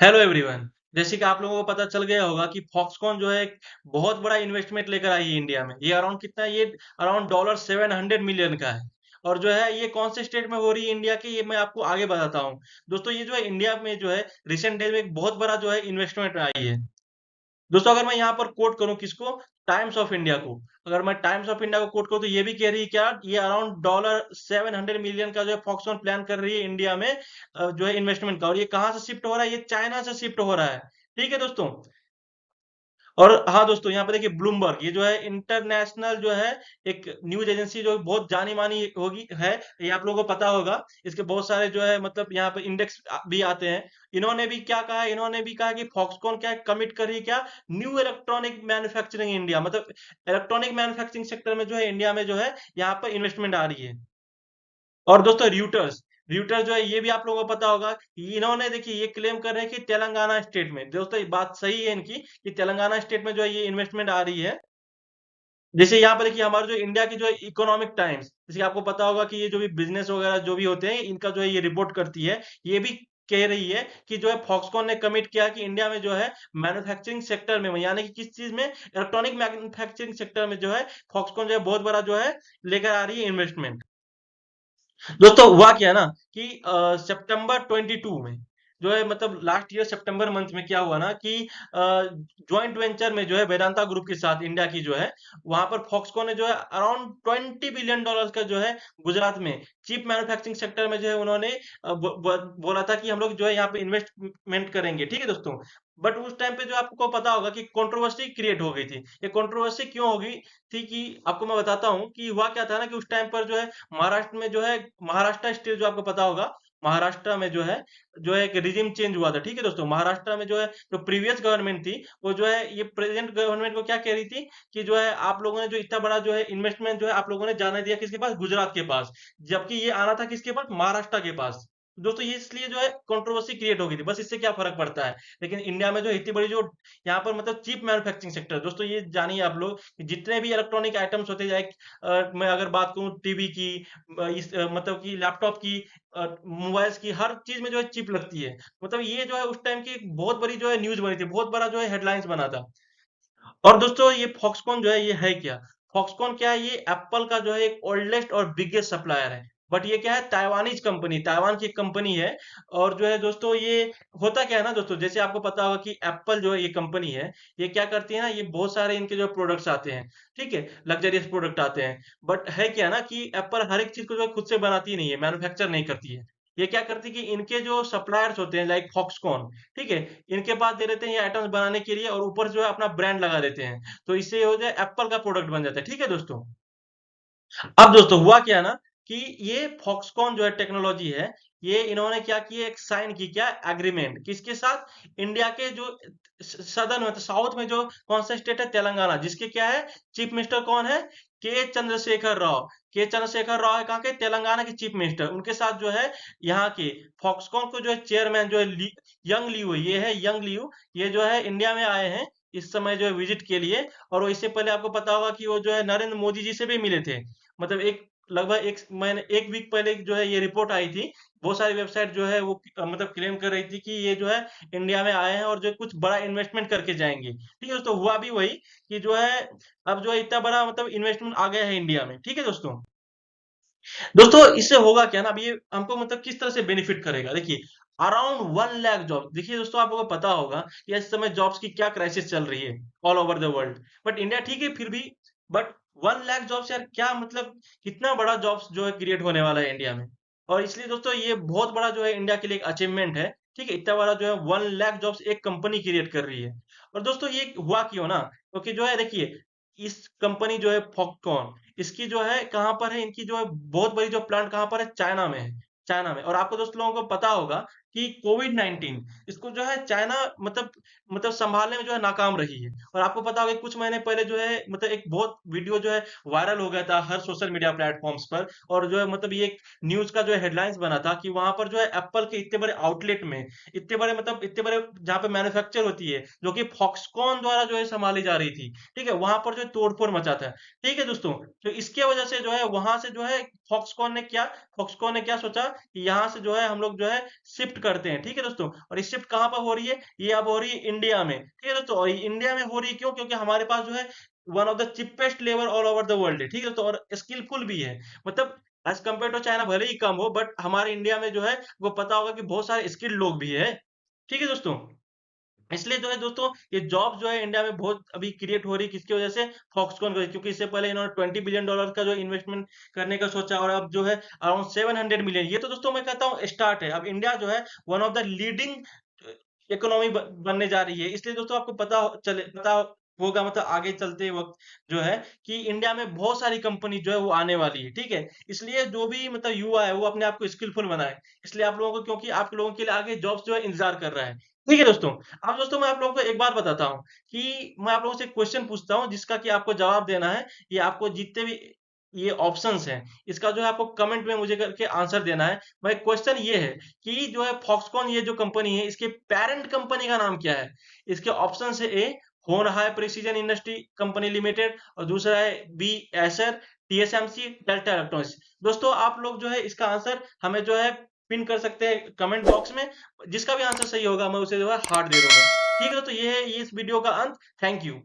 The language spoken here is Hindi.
Hello everyone. जैसे कि आप लोगों को पता चल गया होगा कि फॉक्सकॉन जो है एक बहुत बड़ा इन्वेस्टमेंट लेकर आई है इंडिया में। ये अराउंड कितना है? ये अराउंड डॉलर 700 मिलियन का है। और जो है ये कौन से स्टेट में हो रही है इंडिया के, ये मैं आपको आगे बताता हूँ। दोस्तों ये जो है इंडिया में जो है रिसेंट डेज में एक बहुत बड़ा जो है इन्वेस्टमेंट आई है। दोस्तों अगर मैं यहाँ पर कोट करूँ किसको, टाइम्स ऑफ इंडिया को, अगर मैं टाइम्स ऑफ इंडिया को कोट करूँ तो ये भी कह रही है क्या, ये अराउंड डॉलर 700 मिलियन का जो है फॉक्सकॉन प्लान कर रही है इंडिया में जो है इन्वेस्टमेंट का। और ये कहाँ से शिफ्ट हो रहा है? ये चाइना से शिफ्ट हो रहा है। ठीक है दोस्तों। और हाँ दोस्तों, यहाँ पे देखिए ब्लूमबर्ग, ये जो है इंटरनेशनल जो है एक न्यूज एजेंसी जो बहुत जानी मानी होगी है। ये आप लोगों को पता होगा। इसके बहुत सारे जो है मतलब यहाँ पे इंडेक्स भी आते हैं। इन्होंने भी क्या कहा है? इन्होंने भी कहा कि फॉक्सकॉन क्या कमिट कर रही है क्या, न्यू इलेक्ट्रॉनिक मैन्युफैक्चरिंग इंडिया, मतलब इलेक्ट्रॉनिक मैन्युफैक्चरिंग सेक्टर में जो है इंडिया में जो है यहाँ पर इन्वेस्टमेंट आ रही है। और दोस्तों र्यूटर्स, र्यूटर्स जो है ये भी आप लोगों को पता होगा। इन्होंने देखिए ये क्लेम कर रहे हैं कि तेलंगाना स्टेट में, दोस्तों ये बात सही है इनकी, कि तेलंगाना स्टेट में जो है ये इन्वेस्टमेंट आ रही है। जैसे यहाँ पर देखिए हमारे जो इंडिया की जो इकोनॉमिक टाइम्स, जैसे आपको पता होगा कि ये जो भी बिजनेस वगैरह जो भी होते हैं इनका जो है ये रिपोर्ट करती है। ये भी कह रही है कि जो है फॉक्सकॉन ने कमिट किया कि इंडिया में जो है मैन्युफैक्चरिंग सेक्टर में, यानी कि किस चीज में, इलेक्ट्रॉनिक मैन्युफैक्चरिंग सेक्टर में जो है फॉक्सकॉन जो है बहुत बड़ा जो है लेकर आ रही है इन्वेस्टमेंट। दोस्तों हुआ क्या ना कि सितंबर 22 में जो है मतलब लास्ट ईयर सितंबर मंथ में क्या हुआ ना कि जॉइंट वेंचर में जो है वेदांता ग्रुप के साथ इंडिया की जो है, वहां पर फॉक्सकॉन ने जो है अराउंड $20 बिलियन का जो है गुजरात में चिप मैन्युफैक्चरिंग सेक्टर में जो है उन्होंने बोला था कि हम लोग जो है यहाँ पे इन्वेस्टमेंट करेंगे। ठीक है दोस्तों। बट उस टाइम पे जो आपको पता होगा कि कंट्रोवर्सी क्रिएट हो गई थी। ये कंट्रोवर्सी क्यों हो गई थी कि आपको मैं बताता हूँ कि हुआ क्या था ना कि उस टाइम पर जो है महाराष्ट्र में जो है, महाराष्ट्र स्टेट जो आपको पता होगा, महाराष्ट्र में जो है एक रिजिम चेंज हुआ था। ठीक है दोस्तों। महाराष्ट्र में जो है जो प्रीवियस गवर्नमेंट थी वो जो है ये प्रेजेंट गवर्नमेंट को क्या कह रही थी कि जो है आप लोगों ने जो इतना बड़ा जो है इन्वेस्टमेंट जो है आप लोगों ने जाने दिया किसके पास, गुजरात के पास, जबकि ये आना था किसके पास, महाराष्ट्र के पास। दोस्तों ये इसलिए जो है कंट्रोवर्सी क्रिएट हो गई थी। बस इससे क्या फर्क पड़ता है, लेकिन इंडिया में जो इतनी बड़ी जो यहाँ पर मतलब चिप मैन्युफैक्चरिंग सेक्टर, दोस्तों ये जानिए आप लोग कि जितने भी इलेक्ट्रॉनिक आइटम्स होते जाए, मैं अगर बात करूँ टीवी की, मतलब कि लैपटॉप की, मोबाइल्स की, हर चीज में जो है चिप लगती है। मतलब ये जो है उस टाइम की एक बहुत बड़ी जो है न्यूज बनी थी, बहुत बड़ा जो है हेडलाइंस बना था। और दोस्तों ये फॉक्सकॉन जो है ये है क्या, फॉक्सकॉन क्या है, ये एप्पल का जो है एक ओल्डेस्ट और बिगेस्ट सप्लायर है। बट ये क्या है, ताइवानीज कंपनी, ताइवान की एक कंपनी है। और जो है दोस्तों ये होता क्या है ना दोस्तों, जैसे आपको पता होगा कि एप्पल जो है ये कंपनी है, ये क्या करती है ना, ये बहुत सारे इनके जो प्रोडक्ट्स आते हैं, ठीक है, लग्जरियस प्रोडक्ट आते हैं। बट है क्या ना कि एप्पल हर एक चीज को जो है खुद से बनाती नहीं है, मैन्युफैक्चर नहीं करती है। ये क्या करती है कि इनके जो सप्लायर्स होते हैं लाइक फॉक्सकॉन, ठीक है, इनके पास दे देते हैं ये आइटम्स बनाने के लिए और ऊपर जो है अपना ब्रांड लगा देते हैं। तो इससे ये हो जाए एप्पल का प्रोडक्ट बन जाता है। ठीक है दोस्तों। अब दोस्तों हुआ क्या ना कि ये फॉक्सकॉन जो है टेक्नोलॉजी है, ये इन्होंने क्या किया, एक साइन की क्या एग्रीमेंट किसके साथ, इंडिया के जो सदर्न में, साउथ में जो कौन सा स्टेट है, तेलंगाना, जिसके क्या है चीफ मिनिस्टर कौन है, के चंद्रशेखर राव। के चंद्रशेखर राव है कहाँ के, तेलंगाना के चीफ मिनिस्टर। उनके साथ जो है यहाँ के फॉक्सकॉन को जो है चेयरमैन जो है यंग लियू, ये है यंग लियू, ये जो है इंडिया में आए हैं इस समय जो है विजिट के लिए। और वो इससे पहले आपको पता होगा कि वो जो है नरेंद्र मोदी जी से भी मिले थे। मतलब एक लगभग एक महीने, एक वीक पहले जो है ये रिपोर्ट आई थी। बहुत सारी वेबसाइट जो है वो मतलब क्लेम कर रही थी कि ये जो है इंडिया में आए हैं और जो है कुछ बड़ा इन्वेस्टमेंट करके जाएंगे। ठीक है दोस्तों। हुआ भी वही कि जो है अब जो है इतना बड़ा मतलब इन्वेस्टमेंट आ गया है इंडिया में। ठीक है दोस्तों। दोस्तों इससे होगा क्या ना, अब ये हमको मतलब किस तरह से बेनिफिट करेगा, देखिए अराउंड 1 लाख जॉब। देखिए दोस्तों आपको पता होगा कि इस समय जॉब्स की क्या क्राइसिस चल रही है all over the world. But India ठीक है फिर भी, बट 1 लाख जॉब्स यार क्या मतलब, कितना बड़ा जॉब्स जो है क्रिएट होने वाला है इंडिया में। और इसलिए दोस्तों ये बहुत बड़ा जो है इंडिया के लिए एक अचीवमेंट है। ठीक है, इतना बड़ा जो है 1 लाख जॉब्स एक कंपनी क्रिएट कर रही है। और दोस्तों ये हुआ क्यों ना, क्योंकि जो है देखिए इस कंपनी जो है फॉक्सकॉन, इसकी जो है कहाँ पर है, इनकी जो है बहुत बड़ी जो प्लांट कहाँ पर है, चाइना में है। चाइना में। और आपको दोस्त लोगों को पता होगा कि कोविड-19 इसको जो है चाइना मतलब संभालने में जो है नाकाम रही है। और आपको पता होगा कि कुछ महीने पहले जो है मतलब एक बहुत वीडियो जो है वायरल हो गया था हर सोशल मीडिया प्लेटफॉर्म्स पर। और जो है मतलब ये एक न्यूज का जो है हेडलाइंस बना था कि वहां पर जो है एप्पल के इतने बड़े आउटलेट में, इतने बड़े मतलब इतने बड़े जहाँ पे मैन्युफैक्चर होती है, जो कि फॉक्सकॉन द्वारा जो है संभाली जा रही थी, ठीक है, वहां पर जो है तोड़फोड़ मचा था। ठीक है दोस्तों। तो इसके वजह से जो है वहां से जो है फॉक्सकॉन ने क्या, फॉक्सकॉन ने क्या सोचा कि यहाँ से जो है हम लोग जो है शिफ्ट करते हैं, ठीक है दोस्तों। और ये शिफ्ट कहाँ पर हो रही है, ये अब हो रही है इंडिया में, ठीक है दोस्तों। और इंडिया में हो रही है क्यों, क्योंकि हमारे पास जो है one of the cheapest labour all over the world है, ठीक है दोस्तों। और स्किलफुल भी है, मतलब एज कम्पेयर टू चाइना भले ही कम हो, बट हमारे इंडिया में जो है वो पता होगा कि बहुत सारे स्किल्ड लोग भी है, ठीक है दोस्तों। इसलिए जो है दोस्तों, ये जॉब जो है इंडिया में बहुत अभी क्रिएट हो रही है, किसकी वजह से, फॉक्सकॉन की वजह से। क्योंकि इससे पहले इन्होंने $20 बिलियन का जो इन्वेस्टमेंट करने का सोचा, और अब जो है अराउंड 700 मिलियन, ये तो दोस्तों मैं कहता हूँ स्टार्ट है। अब इंडिया जो है one of the leading economy बनने जा रही है। इसलिए दोस्तों आपको पता होगा, मतलब आगे चलते वक्त जो है कि इंडिया में बहुत सारी कंपनी जो है वो आने वाली है, ठीक है। इसलिए जो भी मतलब युवा है वो अपने आप को स्किलफुल बनाए। इसलिए आप लोगों को, क्योंकि आप लोगों के लिए आगे जॉब्स जो है इंतजार कर रहा है, ठीक है दोस्तों। अब दोस्तों मैं आप लोगों को एक बात बताता हूँ कि मैं आप लोगों से क्वेश्चन पूछता हूँ, जिसका कि आपको जवाब देना है। ये आपको जितने भी ये ऑप्शंस हैं, इसका जो है आपको कमेंट में मुझे करके आंसर देना है। भाई क्वेश्चन ये है कि जो है फॉक्सकॉन ये जो कंपनी है, इसके पैरेंट कंपनी का नाम क्या है? इसके ऑप्शन है: A Hon Hai precision industry company limited, और दूसरा है B Acer, TSMC, Delta electronics. दोस्तों आप लोग जो है इसका आंसर हमें जो है पिन कर सकते हैं कमेंट बॉक्स में। जिसका भी आंसर सही होगा मैं उसे जो है हार्ट दे दूंगा, ठीक है। तो ये है ये इस वीडियो का अंत। Thank you.